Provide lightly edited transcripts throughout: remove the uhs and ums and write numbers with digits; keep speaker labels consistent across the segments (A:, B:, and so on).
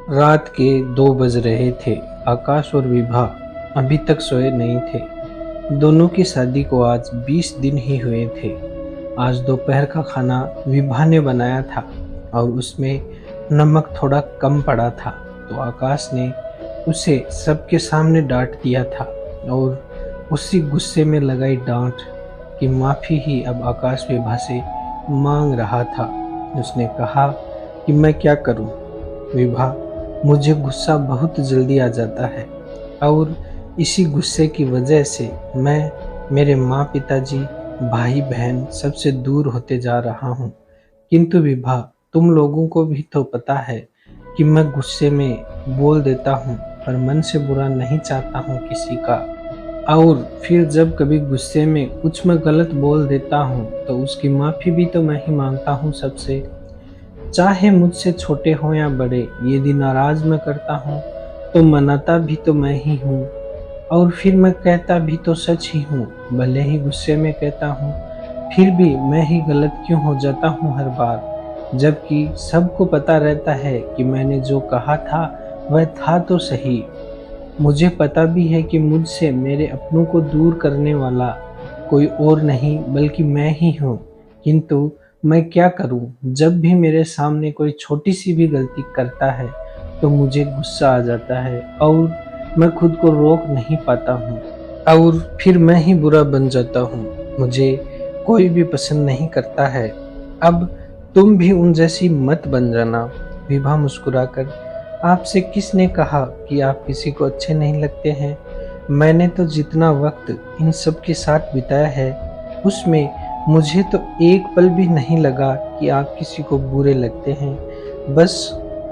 A: रात के 2 बज रहे थे। आकाश और विभा अभी तक सोए नहीं थे। दोनों की शादी को आज 20 दिन ही हुए थे। आज दोपहर का खाना विभा ने बनाया था और उसमें नमक थोड़ा कम पड़ा था, तो आकाश ने उसे सबके सामने डांट दिया था और उसी गुस्से में लगाई डांट की माफ़ी ही अब आकाश विभा से मांग रहा था। उसने कहा कि मैं क्या करूं विभा, मुझे गुस्सा बहुत जल्दी आ जाता है और इसी गुस्से की वजह से मैं मेरे माँ पिताजी भाई बहन सबसे दूर होते जा रहा हूँ। किंतु विभा, तुम लोगों को भी तो पता है कि मैं गुस्से में बोल देता हूँ, पर मन से बुरा नहीं चाहता हूँ किसी का। और फिर जब कभी गुस्से में कुछ मैं गलत बोल देता हूँ तो उसकी माफ़ी भी तो मैं ही मांगता हूँ सबसे, चाहे मुझसे छोटे हों या बड़े। यदि नाराज़ मैं करता हूँ तो मनाता भी तो मैं ही हूँ और फिर मैं कहता भी तो सच ही हूँ। भले ही गुस्से में कहता हूँ, फिर भी मैं ही गलत क्यों हो जाता हूँ हर बार, जबकि सबको पता रहता है कि मैंने जो कहा था वह था तो सही। मुझे पता भी है कि मुझसे मेरे अपनों को दूर करने वाला कोई और नहीं बल्कि मैं ही हूँ। किंतु मैं क्या करूँ, जब भी मेरे सामने कोई छोटी सी भी गलती करता है तो मुझे गुस्सा आ जाता है और मैं खुद को रोक नहीं पाता हूँ और फिर मैं ही बुरा बन जाता हूँ। मुझे कोई भी पसंद नहीं करता है। अब तुम भी उन जैसी मत बन जाना। विभा मुस्कुराकर, आपसे किसने कहा कि आप किसी को अच्छे नहीं लगते हैं? मैंने तो जितना वक्त इन सब के साथ बिताया है उसमें मुझे तो एक पल भी नहीं लगा कि आप किसी को बुरे लगते हैं। बस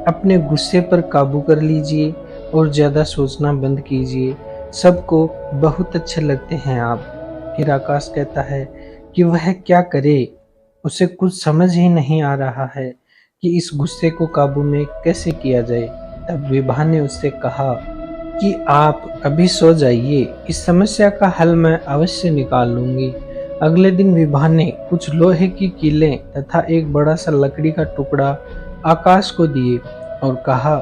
A: अपने गुस्से पर काबू कर लीजिए और ज़्यादा सोचना बंद कीजिए। सबको बहुत अच्छे लगते हैं आप। फिर आकाश कहता है कि वह क्या करे, उसे कुछ समझ ही नहीं आ रहा है कि इस गुस्से को काबू में कैसे किया जाए। तब विभा ने उससे कहा कि आप अभी सो जाइए, इस समस्या का हल मैं अवश्य निकाल लूँगी। अगले दिन विभा ने कुछ लोहे की कीलें तथा एक बड़ा सा लकड़ी का टुकड़ा आकाश को दिए और कहा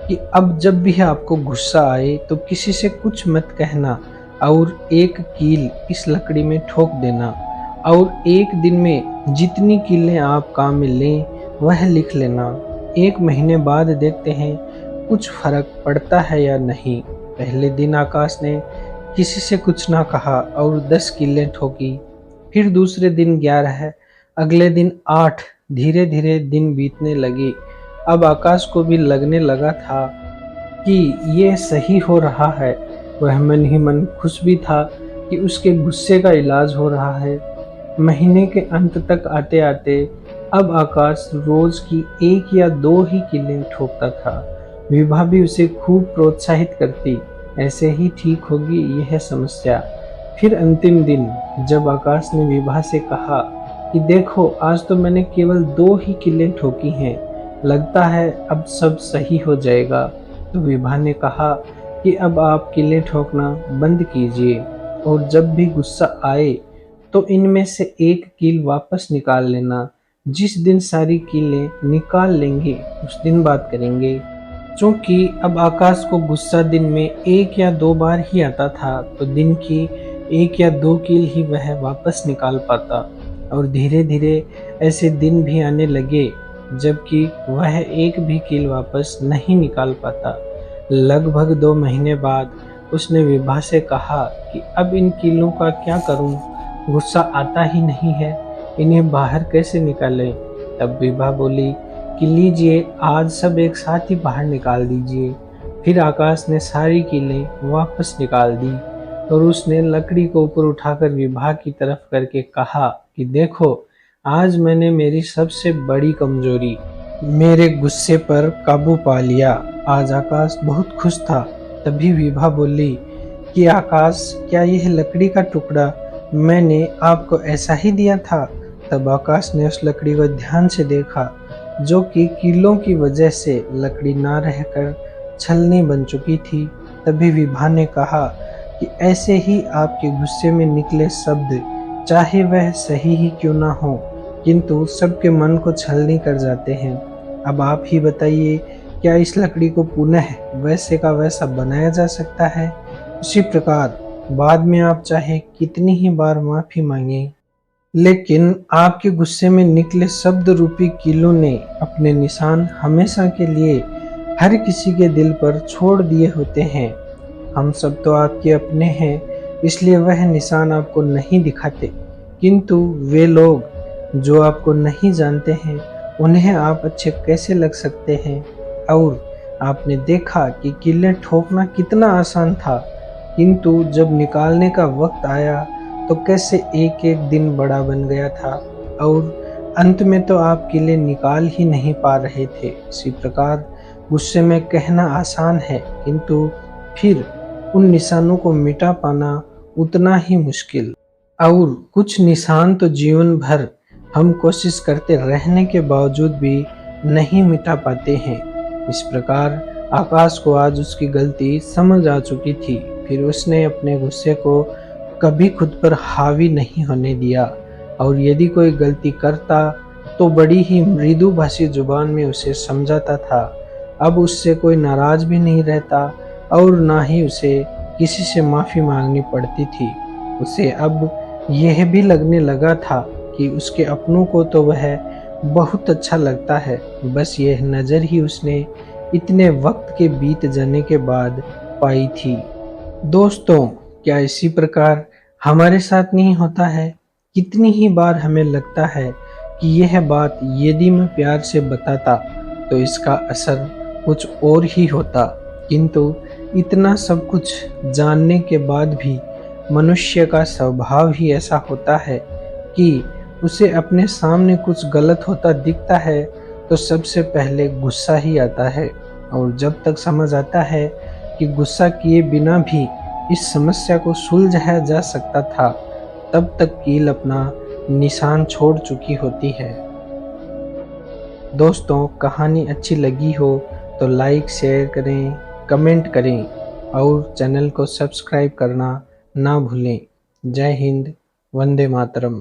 A: कि अब जब भी आपको गुस्सा आए तो किसी से कुछ मत कहना और एक कील इस लकड़ी में ठोक देना और एक दिन में जितनी कीलें आप काम में लें वह लिख लेना। 1 महीने बाद देखते हैं कुछ फर्क पड़ता है या नहीं। पहले दिन आकाश ने किसी से कुछ ना कहा और 10 कीलें ठोकी। फिर दूसरे दिन 11 है, अगले दिन 8। धीरे धीरे दिन बीतने लगे। अब आकाश को भी लगने लगा था कि ये सही हो रहा है। वह मन ही मन खुश भी था कि उसके गुस्से का इलाज हो रहा है। महीने के अंत तक आते आते अब आकाश रोज की 1 या 2 ही कीलें ठोकता था। विभा भी उसे खूब प्रोत्साहित करती, ऐसे ही ठीक होगी यह समस्या। फिर अंतिम दिन जब आकाश ने विभा से कहा कि देखो, आज तो मैंने केवल 2 ही कीलें ठोकी हैं, लगता है अब सब सही हो जाएगा, तो विभा ने कहा कि अब आप कीलें ठोकना बंद कीजिए और जब भी गुस्सा आए तो इनमें से एक कील वापस निकाल लेना। जिस दिन सारी कीलें निकाल लेंगे उस दिन बात करेंगे। चूंकि अब आकाश को गुस्सा दिन में 1 या 2 बार ही आता था, तो दिन की 1 या 2 कील ही वह वापस निकाल पाता और धीरे धीरे ऐसे दिन भी आने लगे जबकि वह एक भी कील वापस नहीं निकाल पाता। लगभग 2 महीने बाद उसने विभा से कहा कि अब इन कीलों का क्या करूं, गुस्सा आता ही नहीं है, इन्हें बाहर कैसे निकालें। तब विभा बोली कि लीजिए, आज सब एक साथ ही बाहर निकाल दीजिए। फिर आकाश ने सारी कीलें वापस निकाल दी और उसने लकड़ी को ऊपर उठाकर विभा की तरफ करके कहा कि देखो, आज मैंने मेरी सबसे बड़ी कमजोरी, मेरे गुस्से पर काबू पा लिया। आज आकाश बहुत खुश था। तभी विभा बोली कि आकाश, क्या यह लकड़ी का टुकड़ा मैंने आपको ऐसा ही दिया था? तब आकाश ने उस लकड़ी को ध्यान से देखा जो कि कीलों की वजह से लकड़ी ना रहकर छलनी बन चुकी थी। तभी विभा ने कहा कि ऐसे ही आपके गुस्से में निकले शब्द, चाहे वह सही ही क्यों ना हो, किंतु सबके मन को छलनी कर जाते हैं। अब आप ही बताइए, क्या इस लकड़ी को पुनः वैसे का वैसा बनाया जा सकता है? उसी प्रकार बाद में आप चाहे कितनी ही बार माफी मांगें, लेकिन आपके गुस्से में निकले शब्द रूपी कीलों ने अपने निशान हमेशा के लिए हर किसी के दिल पर छोड़ दिए होते हैं। हम सब तो आपके अपने हैं, इसलिए वह निशान आपको नहीं दिखाते, किंतु वे लोग जो आपको नहीं जानते हैं उन्हें आप अच्छे कैसे लग सकते हैं। और आपने देखा कि कीलें ठोकना कितना आसान था, किंतु जब निकालने का वक्त आया तो कैसे एक एक दिन बड़ा बन गया था और अंत में तो आप कीले निकाल ही नहीं पा रहे थे। इसी प्रकार गुस्से में कहना आसान है, किंतु फिर उन निशानों को मिटा पाना उतना ही मुश्किल। और कुछ निशान तो जीवन भर हम कोशिश करते रहने के बावजूद भी नहीं मिटा पाते हैं। इस प्रकार आकाश को आज उसकी गलती समझ आ चुकी थी। फिर उसने अपने गुस्से को कभी खुद पर हावी नहीं होने दिया, और यदि कोई गलती करता तो बड़ी ही मृदुभाषी जुबान में उसे समझाता था। अब उससे कोई नाराज भी नहीं रहता और ना ही उसे किसी से माफी मांगनी पड़ती थी। उसे अब यह भी लगने लगा था कि उसके अपनों को तो वह बहुत अच्छा लगता है, बस यह नज़र ही उसने इतने वक्त के बीत जाने के बाद पाई थी। दोस्तों, क्या इसी प्रकार हमारे साथ नहीं होता है? कितनी ही बार हमें लगता है कि यह बात यदि मैं प्यार से बताता तो इसका असर कुछ और ही होता, किंतु इतना सब कुछ जानने के बाद भी मनुष्य का स्वभाव ही ऐसा होता है कि उसे अपने सामने कुछ गलत होता दिखता है तो सबसे पहले गुस्सा ही आता है। और जब तक समझ आता है कि गुस्सा किए बिना भी इस समस्या को सुलझाया जा सकता था, तब तक कील अपना निशान छोड़ चुकी होती है। दोस्तों, कहानी अच्छी लगी हो तो लाइक शेयर करें, कमेंट करें और चैनल को सब्सक्राइब करना ना भूलें। जय हिंद, वंदे मातरम।